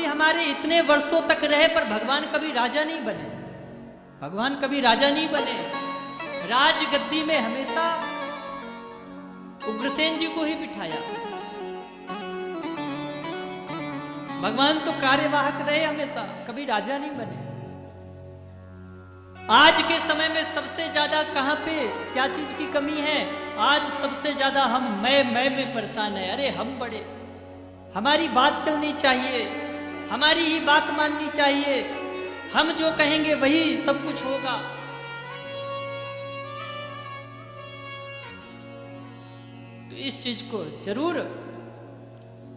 जी हमारे इतने वर्षों तक रहे पर भगवान कभी राजा नहीं बने। भगवान कभी राजा नहीं बने। राजगद्दी में हमेशा उग्रसेन जी को ही बिठाया। भगवान तो कार्यवाहक रहे हमेशा, कभी राजा नहीं बने। आज के समय में सबसे ज्यादा कहां पे क्या चीज की कमी है? आज सबसे ज्यादा हम मैं में परेशान है। अरे हम बड़े, हमारी बात चलनी चाहिए, हमारी ही बात माननी चाहिए, हम जो कहेंगे वही सब कुछ होगा। तो इस चीज को जरूर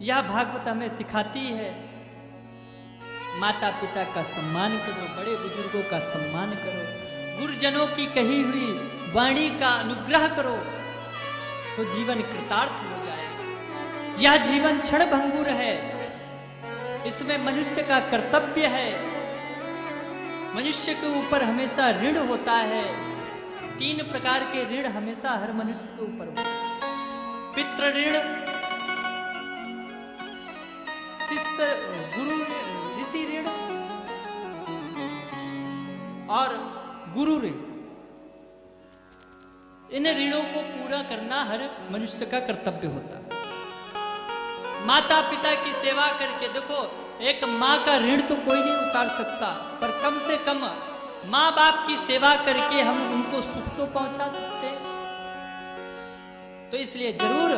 यह भागवत हमें सिखाती है। माता पिता का सम्मान करो, बड़े बुजुर्गों का सम्मान करो, गुरुजनों की कही हुई वाणी का अनुग्रह करो, तो जीवन कृतार्थ हो जाएगा। यह जीवन क्षण भंगुर है, इसमें मनुष्य का कर्तव्य है। मनुष्य के ऊपर हमेशा ऋण होता है। 3 प्रकार के ऋण हमेशा हर मनुष्य के ऊपर होते हैं। पितृ ऋण, शिष्य गुरु ऋषि ऋण और गुरु ऋण। इन ऋणों को पूरा करना हर मनुष्य का कर्तव्य होता है। माता पिता की सेवा करके देखो, एक माँ का ऋण तो कोई नहीं उतार सकता, पर कम से कम माँ बाप की सेवा करके हम उनको सुख तो पहुंचा सकते हैं। तो इसलिए जरूर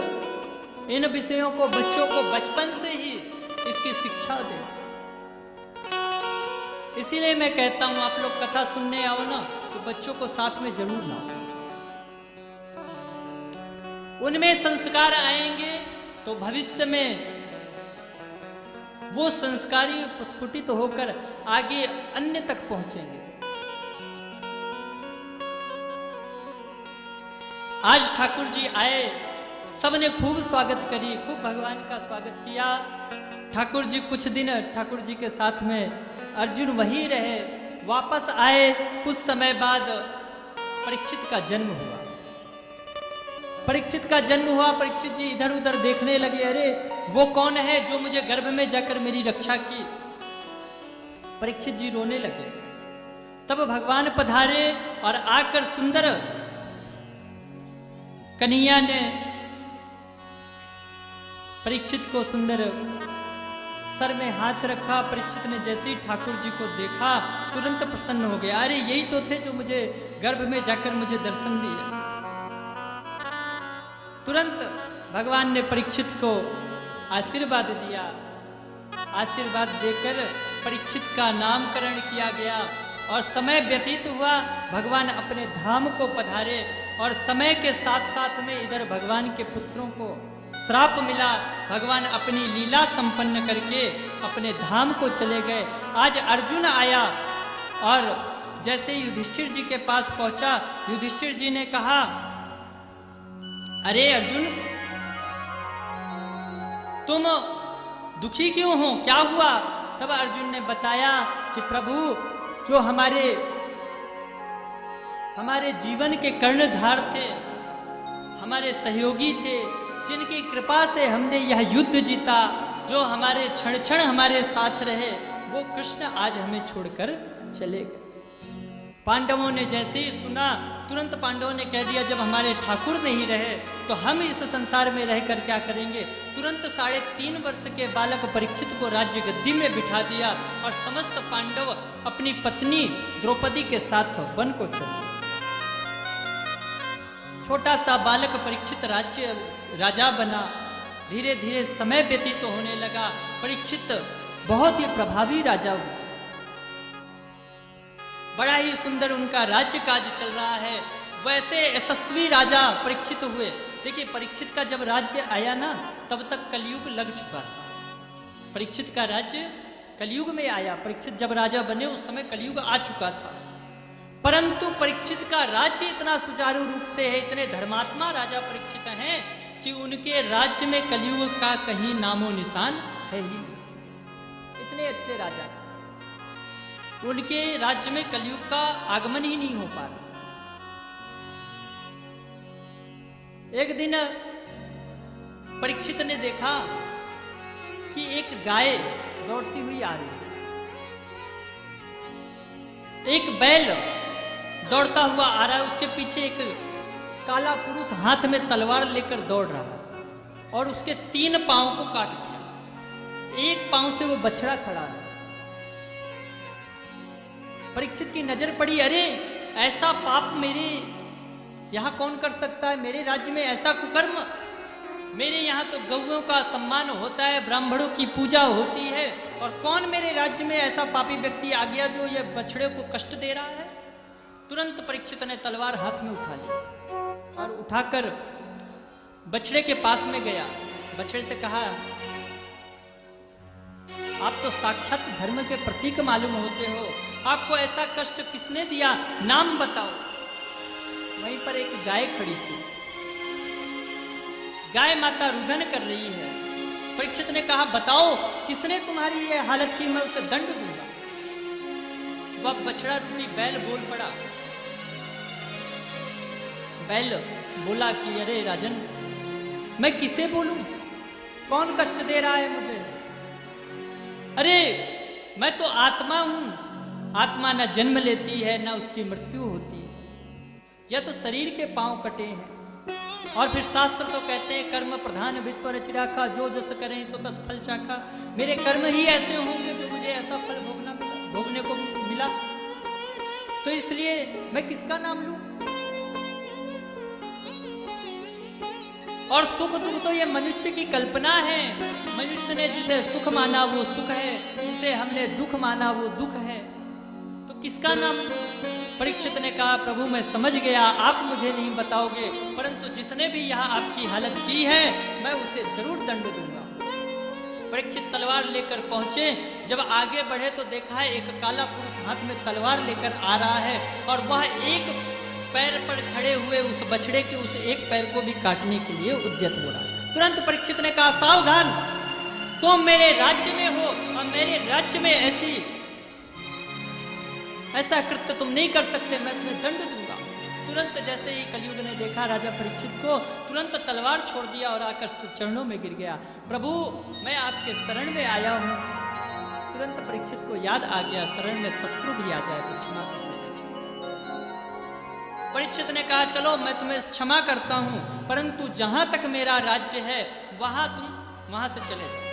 इन विषयों को बच्चों को बचपन से ही इसकी शिक्षा दें। इसीलिए मैं कहता हूं, आप लोग कथा सुनने आओ ना, तो बच्चों को साथ में जरूर लाओ। उनमें संस्कार आएंगे तो भविष्य में वो संस्कारी प्रस्फुटित होकर आगे अन्य तक पहुंचेंगे। आज ठाकुर जी आए, सबने खूब स्वागत करी, खूब भगवान का स्वागत किया। ठाकुर जी कुछ दिन ठाकुर जी के साथ में अर्जुन वहीं रहे। वापस आए, कुछ समय बाद परीक्षित का जन्म हुआ। परीक्षित का जन्म हुआ, परीक्षित जी इधर उधर देखने लगे, अरे वो कौन है जो मुझे गर्भ में जाकर मेरी रक्षा की। परीक्षित जी रोने लगे। तब भगवान पधारे और आकर सुंदर कन्हैया ने परीक्षित को सुंदर सर में हाथ रखा। परीक्षित ने जैसे ही ठाकुर जी को देखा तुरंत प्रसन्न हो गया। अरे यही तो थे जो मुझे गर्भ में जाकर मुझे दर्शन दिए। तुरंत भगवान ने परीक्षित को आशीर्वाद दिया। आशीर्वाद देकर परीक्षित का नामकरण किया गया और समय व्यतीत हुआ। भगवान अपने धाम को पधारे और समय के साथ साथ में इधर भगवान के पुत्रों को श्राप मिला। भगवान अपनी लीला संपन्न करके अपने धाम को चले गए। आज अर्जुन आया और जैसे युधिष्ठिर जी के पास पहुंचा, युधिष्ठिर जी ने कहा, अरे अर्जुन, तुम दुखी क्यों हो, क्या हुआ? तब अर्जुन ने बताया कि प्रभु, जो हमारे जीवन के कर्णधार थे, हमारे सहयोगी थे, जिनकी कृपा से हमने यह युद्ध जीता, जो हमारे क्षण क्षण हमारे साथ रहे, वो कृष्ण आज हमें छोड़कर चले गए। पांडवों ने जैसे ही सुना, तुरंत पांडवों ने कह दिया, जब हमारे ठाकुर नहीं रहे तो हम इस संसार में रहकर क्या करेंगे। तुरंत 3.5 वर्ष के बालक परीक्षित को राज्य गद्दी में बिठा दिया और समस्त पांडव अपनी पत्नी द्रौपदी के साथ वन को चले। छोटा सा बालक परीक्षित राजा बना। धीरे धीरे समय व्यतीत होने लगा। परीक्षित बहुत ही प्रभावी राजा हुआ। बड़ा ही सुंदर उनका राज्य काज चल रहा है। वैसे यशस्वी राजा परीक्षित हुए। देखिए, परीक्षित का जब राज्य आया ना, तब तक कलयुग लग चुका था। परीक्षित का राज्य कलयुग में आया। परीक्षित जब राजा बने उस समय कलयुग आ चुका था। परंतु परीक्षित का राज्य इतना सुचारू रूप से है, इतने धर्मात्मा राजा परीक्षित हैं कि उनके राज्य में कलयुग का कहीं नामो निशान है ही नहीं। इतने अच्छे राजा, उनके राज्य में कलयुग का आगमन ही नहीं हो पा रहा। एक दिन परीक्षित ने देखा कि एक गाय दौड़ती हुई आ रही है। एक बैल दौड़ता हुआ आ रहा है, उसके पीछे एक काला पुरुष हाथ में तलवार लेकर दौड़ रहा है और उसके 3 पांव को काट दिया। एक पांव से वो बछड़ा खड़ा है। परीक्षित की नजर पड़ी, अरे ऐसा पाप मेरे यहां कौन कर सकता है? मेरे राज्य में ऐसा कुकर्म? मेरे यहाँ तो गौओं का सम्मान होता है, ब्राह्मणों की पूजा होती है, और कौन मेरे राज्य में ऐसा पापी व्यक्ति आ गया जो ये बछड़े को कष्ट दे रहा है? तुरंत परीक्षित ने तलवार हाथ में उठा ली और उठाकर बछड़े के पास में गया। बछड़े से कहा, आप तो साक्षात धर्म के प्रतीक मालूम होते हो, आपको ऐसा कष्ट किसने दिया? नाम बताओ। वहीं पर एक गाय खड़ी थी। गाय माता रुदन कर रही है। परीक्षित ने कहा, बताओ किसने तुम्हारी ये हालत की, मैं उसे दंड दूंगा। वह बछड़ा रूपी बैल बोल पड़ा। बैल बोला कि अरे राजन, मैं किसे बोलूं? कौन कष्ट दे रहा है मुझे? अरे मैं तो आत्मा हूं। आत्मा न जन्म लेती है न उसकी मृत्यु होती है। यह तो शरीर के पांव कटे हैं। और फिर शास्त्र तो कहते हैं, कर्म प्रधान विश्व रचिरा का, जो जस करें सो तस फल चाखा। मेरे कर्म ही ऐसे होंगे जो मुझे ऐसा फल भोगने को मिला, तो इसलिए मैं किसका नाम लूं? और सुख दुख तो ये मनुष्य की कल्पना है। मनुष्य ने जिसे सुख माना वो सुख है, जिसे हमने दुख माना वो दुख है, तो किसका नाम? परीक्षित ने कहा, प्रभु मैं समझ गया, आप मुझे नहीं बताओगे, परंतु जिसने भी यहाँ आपकी हालत की है मैं उसे जरूर दंड दूंगा। परीक्षित तलवार लेकर पहुंचे। जब आगे बढ़े तो देखा है एक काला पुरुष हाथ में तलवार लेकर आ रहा है और वह एक पैर पर खड़े हुए उस बछड़े के उस एक पैर को भी काटने के लिए उद्यत हो रहा है। तुरंत परीक्षित ने कहा, सावधान, तुम मेरे राज्य में हो और मेरे राज्य में ऐसा कृत्य तुम नहीं कर सकते, मैं तुम्हें दंड दूंगा। तुरंत जैसे ही कलयुग ने देखा राजा परीक्षित को, तुरंत तलवार छोड़ दिया और आकर चरणों में गिर गया। प्रभु मैं आपके शरण में आया हूं। तुरंत परीक्षित को याद आ गया, शरण में शत्रु भी आ जाए तो क्षमा कर देना। परीक्षित ने कहा, चलो मैं तुम्हें क्षमा करता हूं, परंतु जहां तक मेरा राज्य है वहां से चले जाओ।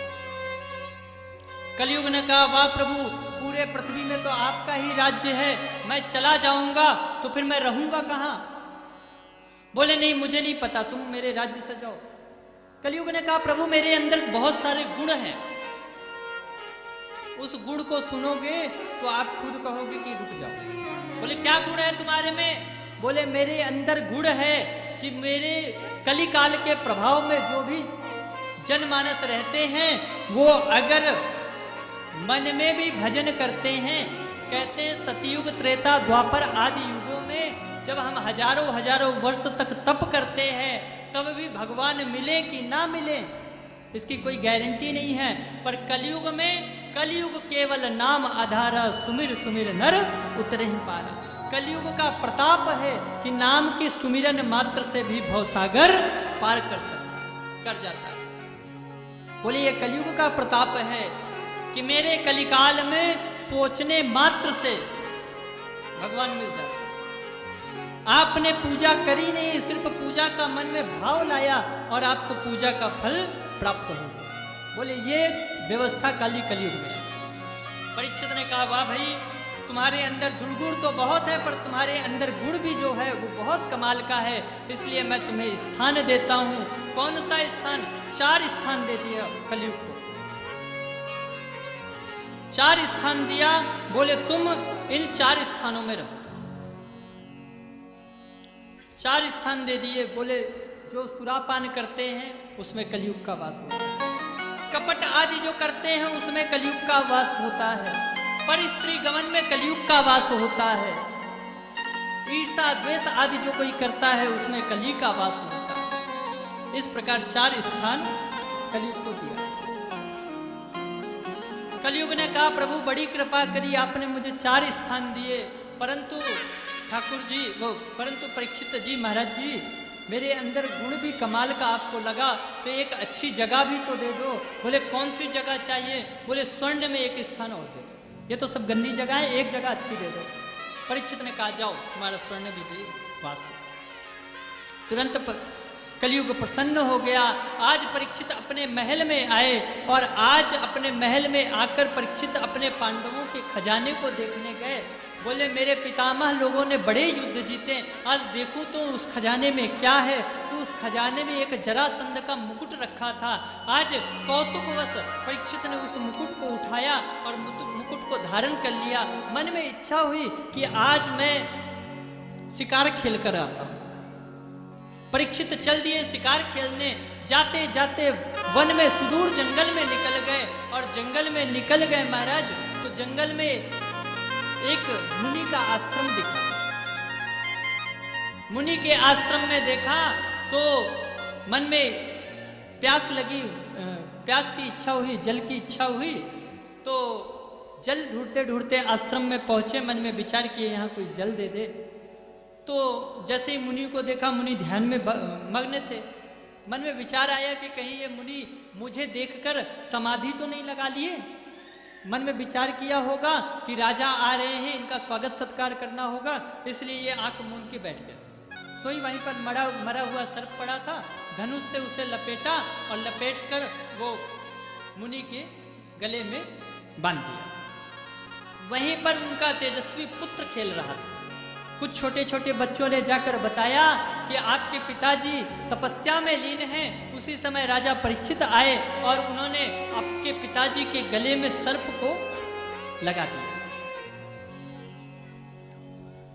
कलयुग ने कहा, वाह प्रभु, पूरे पृथ्वी में तो आपका ही राज्य है, मैं चला जाऊंगा तो फिर मैं रहूंगा कहां? बोले नहीं, मुझे नहीं पता, तुम मेरे राज्य से जाओ। कलयुग ने कहा, प्रभु मेरे अंदर बहुत सारे गुण हैं, उस गुण को सुनोगे तो आप खुद कहोगे कि रुक जाओ। बोले क्या गुण है तुम्हारे में? बोले मेरे अंदर गुण है कि मेरे कलिकाल के प्रभाव में जो भी जनमानस रहते हैं वो अगर मन में भी भजन करते हैं, कहते हैं सतयुग त्रेता द्वापर आदि युगों में जब हम हजारों वर्ष तक तप करते हैं तब भी भगवान मिले कि ना मिले इसकी कोई गारंटी नहीं है। पर कलयुग केवल नाम आधारा, सुमिर सुमिर नर उतरे ही पारा। कलयुग का प्रताप है कि नाम के सुमिरन मात्र से भी भवसागर पार कर जाता है। बोले ये कलयुग का प्रताप है कि मेरे कलिकाल में सोचने मात्र से भगवान मिल जाते। आपने पूजा करी नहीं, सिर्फ पूजा का मन में भाव लाया और आपको पूजा का फल प्राप्त हो। बोले ये व्यवस्था कलयुग में है। परीक्षित ने कहा, वाह भाई, तुम्हारे अंदर दुर्गुण तो बहुत है पर तुम्हारे अंदर गुण भी जो है वो बहुत कमाल का है, इसलिए मैं तुम्हें स्थान देता हूं। कौन सा स्थान? 4 स्थान दे दिया कलयुग को, 4 स्थान दिया। बोले तुम इन 4 स्थानों में रहो। 4 स्थान दे दिए। बोले जो सुरापान करते हैं उसमें कलयुग का वास होता है, कपट आदि जो करते हैं उसमें कलयुग का वास होता है, पर स्त्री गमन में कलयुग का वास होता है, ईर्षा द्वेष आदि जो कोई करता है उसमें कली का वास होता है। इस प्रकार 4 स्थान कलयुग को दिया। कलयुग ने कहा, प्रभु बड़ी कृपा करी, आपने मुझे 4 स्थान दिए, परंतु ठाकुर जी परंतु परीक्षित जी, महाराज जी, मेरे अंदर गुण भी कमाल का आपको लगा तो एक अच्छी जगह भी तो दे दो। बोले कौन सी जगह चाहिए? बोले स्वर्ण में एक स्थान और दे दो, ये तो सब गंदी जगह है, एक जगह अच्छी दे दो। परीक्षित ने कहा जाओ तुम्हारा स्वर्ण भी दे वास। तुरंत कलयुग प्रसन्न हो गया। आज परीक्षित अपने महल में आए और आज अपने महल में आकर परीक्षित अपने पांडवों के खजाने को देखने गए। बोले मेरे पितामह लोगों ने बड़े युद्ध जीते, आज देखूं तो उस खजाने में क्या है। तो उस खजाने में एक जरासंध का मुकुट रखा था। आज कौतुकवश परीक्षित ने उस मुकुट को उठाया और मुकुट को धारण कर लिया। मन में इच्छा हुई कि आज मैं शिकार खेल कर आता हूं। परीक्षित चल दिए शिकार खेलने। जाते जाते वन में सुदूर जंगल में निकल गए और जंगल में निकल गए महाराज तो जंगल में एक मुनि का आश्रम दिखा। मुनि के आश्रम में देखा तो मन में प्यास लगी, प्यास की इच्छा हुई, जल की इच्छा हुई तो जल ढूंढते ढूंढते आश्रम में पहुंचे। मन में विचार किए यहाँ कोई जल दे दे। तो जैसे ही मुनि को देखा, मुनि ध्यान में मग्न थे। मन में विचार आया कि कहीं ये मुनि मुझे देखकर समाधि तो नहीं लगा लिए। मन में विचार किया होगा कि राजा आ रहे हैं, इनका स्वागत सत्कार करना होगा, इसलिए ये आंख मूंद के बैठ गए। सोई वहीं पर मरा हुआ सर्प पड़ा था, धनुष से उसे लपेटा और लपेटकर वो मुनि के गले में बांध दिया। वहीं पर उनका तेजस्वी पुत्र खेल रहा था। कुछ छोटे छोटे बच्चों ने जाकर बताया कि आपके पिताजी तपस्या में लीन हैं। उसी समय राजा परीक्षित आए और उन्होंने आपके पिताजी के गले में सर्प को लगा दिया।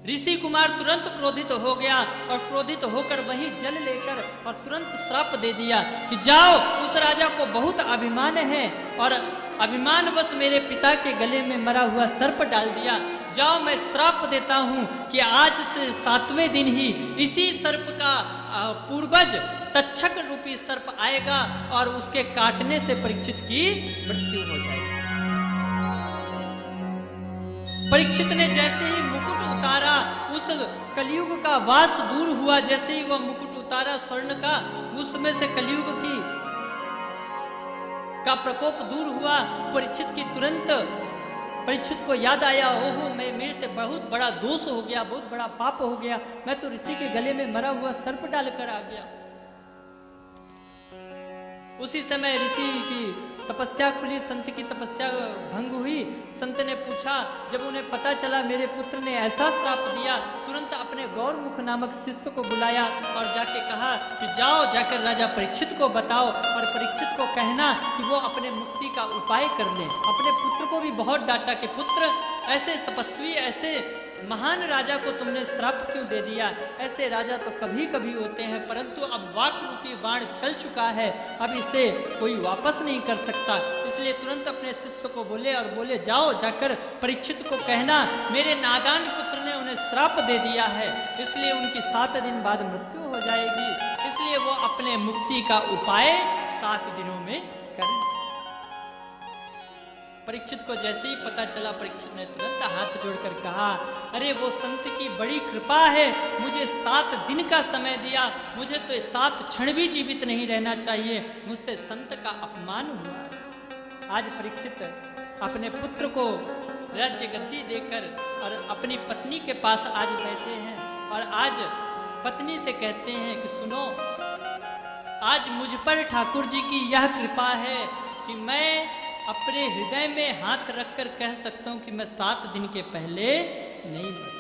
ऋषि कुमार तुरंत क्रोधित हो गया और क्रोधित होकर वहीं जल लेकर और तुरंत श्राप दे दिया कि जाओ, उस राजा को बहुत अभिमान है और अभिमानवश मेरे पिता के गले में मरा हुआ सर्प डाल दिया। जाओ, मैं श्राप देता हूं कि आज से 7वें दिन ही इसी सर्प का पूर्वज तक्षक रूपी सर्प आएगा और उसके काटने से परीक्षित की मृत्यु हो जाएगी। परीक्षित ने जैसे ही मुकुट उतारा, उस कलयुग का वास दूर हुआ। जैसे ही वह मुकुट उतारा स्वर्ण का, उसमें से कलयुग का प्रकोप दूर हुआ। परीक्षित की तुरंत परीक्षित को याद आया, ओहो मेरे से बहुत बड़ा दोष हो गया, बहुत बड़ा पाप हो गया। मैं तो ऋषि के गले में मरा हुआ सर्प डालकर आ गया। उसी समय ऋषि की तपस्या खुली, संत की तपस्या भंग हुई। संत ने पूछा, जब उन्हें पता चला मेरे पुत्र ने ऐसा श्राप दिया, तुरंत अपने गौरमुख नामक शिष्य को बुलाया और जाके कहा कि जाओ, जाकर राजा परीक्षित को बताओ और परीक्षित को कहना कि वो अपने मुक्ति का उपाय कर ले। अपने पुत्र को भी बहुत डांटा कि पुत्र, ऐसे तपस्वी, ऐसे महान राजा को तुमने श्राप क्यों दे दिया? ऐसे राजा तो कभी कभी होते हैं, परंतु अब वाक रूपी बाण चल चुका है, अब इसे कोई वापस नहीं कर सकता। इसलिए तुरंत अपने शिष्य को बोले और बोले, जाओ, जाकर परीक्षित को कहना मेरे नादान पुत्र ने उन्हें श्राप दे दिया है, इसलिए उनकी 7 दिन बाद मृत्यु हो जाएगी, इसलिए वो अपने मुक्ति का उपाय 7 दिनों में करें। परीक्षित को जैसे ही पता चला, परीक्षित ने तुरंत हाथ जोड़कर कहा, अरे वो संत की बड़ी कृपा है, मुझे 7 दिन का समय दिया, मुझे तो 7 क्षण भी जीवित नहीं रहना चाहिए, मुझसे संत का अपमान हुआ। आज परीक्षित अपने पुत्र को राज्य गद्दी देकर और अपनी पत्नी के पास आज बैठे हैं और आज पत्नी से कहते हैं कि सुनो, आज मुझ पर ठाकुर जी की यह कृपा है कि मैं अपने हृदय में हाथ रखकर कह सकता हूं कि मैं 7 दिन के पहले नहीं मरा।